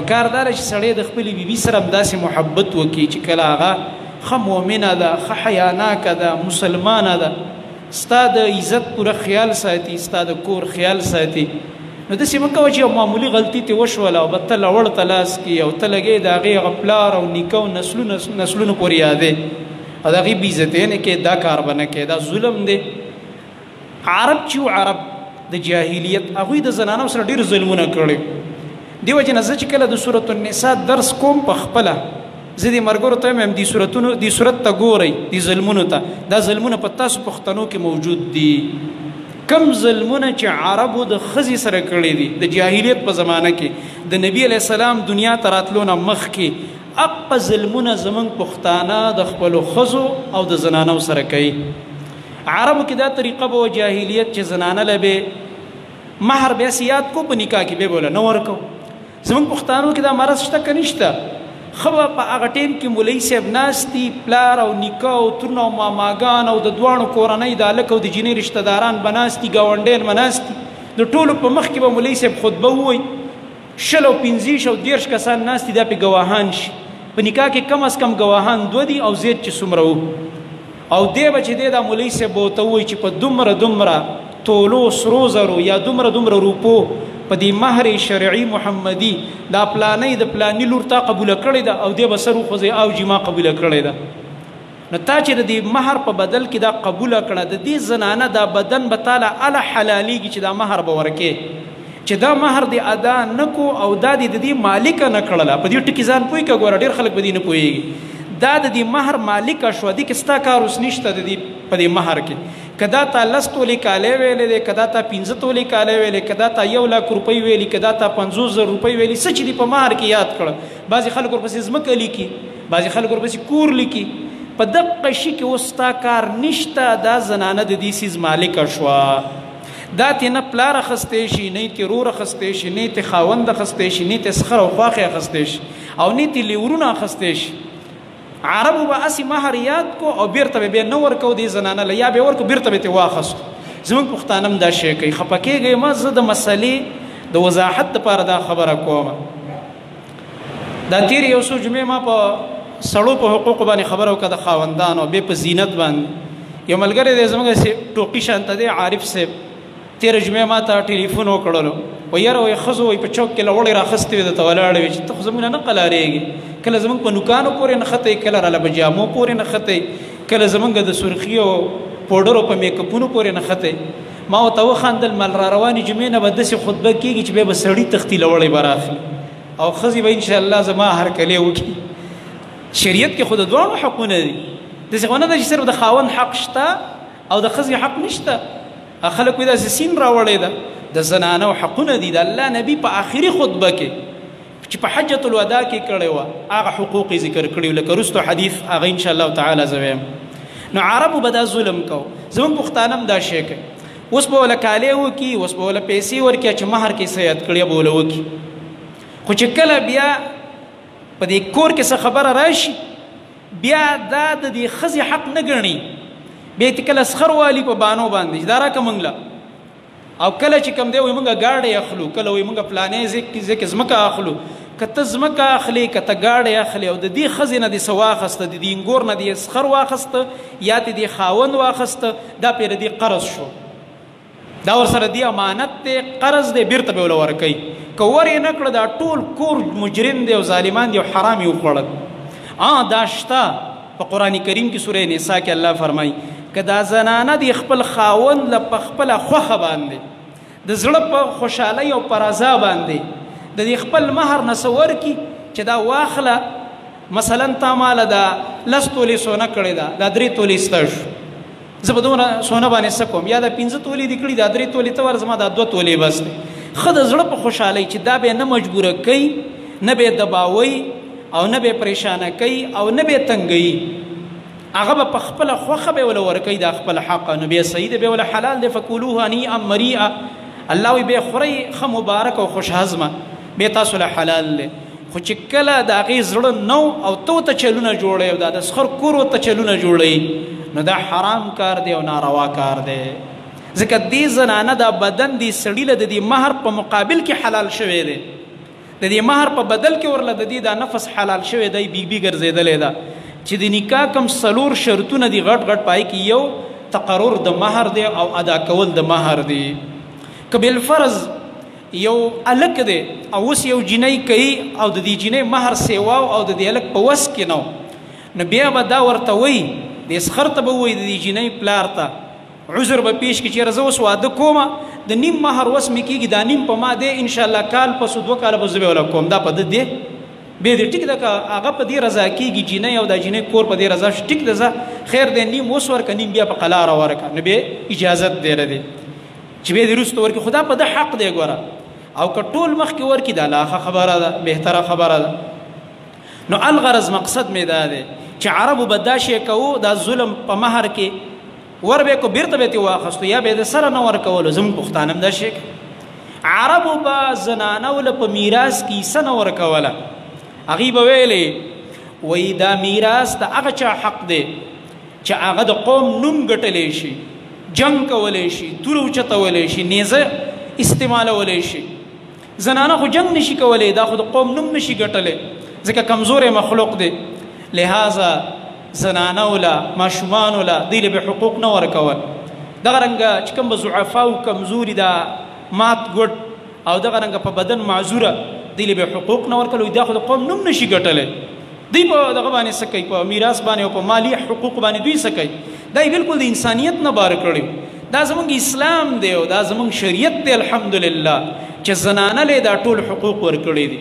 پکار دا چې سړی د خپلې بیبي سره همداسې محبت وکړي چې کله هغه ښه مؤمنه ده، ښه حیاناکه ده، مسلمانه ده، ستا د عزت پوره خیال ساتي، ستا د کور خیال ساتي. نو داسې مه کوه چې یو معمولي غلطي ترې وشوله او به ته لوړ ته لاس کړي او ته لګې د هغې هغه پلار او نیکه او نسلونو پورې یادې او د هغې بېعزتۍ نه کوې. دا کار به نه کوې، دا ظلم دی. عرب چې و عرب د جاهلیت هغوی د زنانو سره ډېر ظلمونه کړي. دې وجې نه زه چې کله د سورة النساء درس کوم په خپله زه دې ملګرو ته وایم دې صورت ته ګورئ، دې ظلمونو ته. دا ظلمونه په تاسو پښتنو کې موجود دي. کم ظلمونه چې عربو د ښځې سره کړي دي د جاهلیت په زمانه کې د نبي علیه السلام دنیا ته راتلو نه مخکې، هغه ظلمونه زموږ پښتانه د خپلو ښځو او د زنانو سره کوي. عربو کې دا طریقه به جاهلیت چې زنانه له به مهر بیا سیاد کو په نکاح کې به بوله نه ورکو. زموږ پښتانو کې دا مرض شته که نشته؟ ښه به په هغه ټیم کې مولوي صاحب ناست دي، پلار او نیکه او ترونه او ماماګان او د دواړو کورنۍ د هلک او د جینۍ رشته داران به ناست دي، ګاونډیان به ناست دي. د ټولو په مخ کې به مولوي صاحب خطبه ووایي، 20 او 15 او 30 کسان ناست دي، دا پې ګواهان شي. په نکاح کې کم از کم ګواهان 2 دي او زیات چې څومره وو. او دی به چې دی دا مولوي صاحب به ورته ووایي چې په دومره تولو سرو زرو یا دومره روپو په دې مهر شرعي محمدي دا پلانۍ د پلاني لور تا قبوله کړې ده او دی به سر وخوځوي او جما قبوله کړې ده. نو تا چې د دې مهر په بدل کې دا قبوله کړه، د دې زنانه دا بدن به تاله اله حلالېږي چې دا مهر به ورکې، چې دا مهر دې ادا نه کو او دا دې د دې مالکه نه کړله. په دې ټکي ځان پوهېږه، ګوره ډېر خلک په دې نه پوهېږي. دا د دې مهر مالکه شوه، دې کې ستا کار اوس نشته د دې په دې مهر کې. که دا تا 10 تولې کالی ویلی دی، که دا تا 15 تولې کالی ویلی، که دا تا 1 لک روپۍ ویلي، که دا تا 50,000 روپۍ ویلي، څه چې دې په مهر کې یاد کړه. بعضې خلک ورپسې ځمکه لیکي، بعضې خلک ورپسې کور لیکي. په دغه شي کې اوس ستا کار نشته. دا زنانه د دې څیز مالکه شوه. دا ترې نه پلار اخیستی شي، نه یې ترې رور اخیستی شي، نه یې ترې خاوند اخیستی شي، نه یې ترې سخر او خواښې اخیستی شي او نه یې ترې لیورونه اخیستی شي. عربو به اسې مهر یاد کو او بیرته به بیا نه ورکو دې زنانه له، یا به ورکو بیرته به ترې واخیستو. زموږ پښتانه هم دا شی کوي. خفه کېږئ مه، زه د مسلې د وضاحت دپاره دا خبره کومه. دا تېرې یو څو جمعې ما په سړو په حقوقو باندې خبره وکړه د خاوندانو، بیا په زینت باندې. یو ملګری دی زموږ ټوقي شانته دی، عارف صاحب، تېره جمعې ما ته ټلیفون وکړلو، وایي یاره وایي ښځو وایي په چوک کې لوړې راخستې وې درته ولاړې وې چې ته خو زموږ نه قلارېږې. کله زموږ په نوکانو پورې نښتئ، کله راله په جامو پورې نښتئ، کله زموږ د سرخي او پوډرو په میکپونو پورې نښتئ. ما ورته وخندل، مل را روانې جمعې نه به داسې خطبه کېږي چې بیا به سړي تختي لوړې به راخلي او ښځې به انشاءالله زما هرکلی وکړي. شریعت کې خو د دواړو حقونه دي. داسې خو نه ده چې صرف د خاوند حق شته او د ښځې حق نشته. خلک وایي داسې سین راوړې ده. د زنانو حقونه دي. د الله نبي په آخري خطبه کې چې په حجة الوداع کې کړې وه هغه حقوق یې ذکر کړي، لکه وروستو حدیث هغه انشاءالله تعالی زه وایم. نو عربو به دا ظلم کو، زموږ پښتانه هم دا شی کوي. اوس به وله کالی وکړي، اوس به وله پیسې ورکړي چې مهر کې څه یاد کړي به وله وکړي. خو چې کله بیا په دې کور کې څه خبره راشي، بیا دا د دې ښځې حق نه ګڼي. بیا یې کله سخر والي په بانو باندې چې دا راکړه موږ له، او کله چې کوم دی وایي موږ ګاډی اخلو، کله وایي موږ فلانې ځای کې ځمکه اخلو. که ته ځمکه اخلې، که ته ګاډی اخلې او د دې ښځې نه دې څه واخیسته، د دې انګور نه دې سخر واخیسته یا دې خاوند واخیسته، دا پرې د دې قرض شو. دا ورسره دی امانت دی، قرض دی، بیرته به وله ورکوي. که ور یې نه کړه دا ټول کور مجرم دی او ظالمان دی او حرام یې وخوړل. دا شته په قرآن کریم کې سوره نساء کې الله فرمایي که دا زنانه د خپل خاوند له په خپله خوښه باندې د زړه په خوشحالۍ او په رضا باندې د دې خپل مهر نه څه ورکړي چې دا واخله، مثلا تا ماله دا 10 تولې سونه کړې ده، دا 3 تولې ستا شو، زه په دومره سونه باندې څه کوم، یا دا 15 تولې دې کړي، دا 3 تولې ته ور زما دا 2 تولې بس دی. ښه د زړه په خوشحالۍ چې دا به نه مجبوره کوي، نه به دباوي او نه به پریشانه کوي او نه به تنګوي، هغه به په خپله خوښه به وله ورکوي دا خپل حق. نو بیا صحیح دی، بیا وله حلال دی. فکلوه هنیئا مریئا، الله وایي بیا خورئ ښه مبارک او خوش هضمه، بیا تاسو له حلال دی. خو چې کله د هغې زړه نو او ته ورته چلونه جوړوي او دا د سخر کور ورته چلونه جوړوي، نو دا حرام کار دی او ناروا کار دی. ځکه دې زنانه دا بدن دې سړي له د دې مهر په مقابل کې حلال شوی دی. د دې مہر په بدل کې ورله د دې دا نفس حلال شوی دی بیبي ګرځېدلې ده چې د نکاح کم څلور شرطونه دي غټ غټ پای کې یو تقرر د مہر دی او ادا کول د مہر دی که بالفرض یو الک دی او اوس یو جنۍ کوي او د دې جنۍ مہر سیوا او د دې الک په وس کې نو بیا به دا ورته وایي د اسخر ته به وایي د دې جنۍ پلار ته عذر به پیش کړي چې زه اوس واده کومه د نیم مہر وس مې کېږي دا نیم په ما دی انشاءالله کال پس 2 کاله به زه به ولا کوم دا په ده دی بیا دې ټیک ده که هغه په دې رضا کېږي جنۍ او دا جنۍ کور په دې رضا شي ټیک ده زه خیر دی نیم اوس ورکه نیم بیا په قلاره ورکه نو بیا اجازت دی ردی چې بیا دې وروسته ورکړي خو دا په ده حق دی ګوره او که ټول مخکې ورکړي دا لا ښه خبره ده بهتره خبره ده نو الغرض مقصد مې دا دی چې عربو به دا شی کوو دا ظلم په مهر کې ور به کو بیرته به تې واخستو یا به د سره نه ورکولو زموږ پښتانه هم دا شی عربو به زنانه له په میراث کې څه نه ورکوله هغې به ویلې وایي دا میراث د هغه چا حق دی چې هغه د قوم نوم ګټلی شي جنګ کولی شي توره اوچتولی شي نیزه استعمالولی شي زنانه خو جنگ نشي کولی دا خو د قوم نوم نشي ګټلی ځکه کمزوری مخلوق دی لہذا زنانه ولا ماشومان ولا دوی له به حقوق نه ورکول دغه رنګه چې کوم به ضعفا او کمزوري دا مات ګډ او دغه رنګه په بدن معذوره دوی له به حقوق نه ورکول دا خو د قوم نوم نشي ګټلی دوی په دغه باندې څه کوي په میراث باندې او په مالی حقوق باندې دوی څه کوي دا بالکل د انسانیت نه بار کړی دا زمونږ اسلام دی او دا زمونږ شریعت دی الحمدلله چې زنانه له دا ټول حقوق ورکړي دي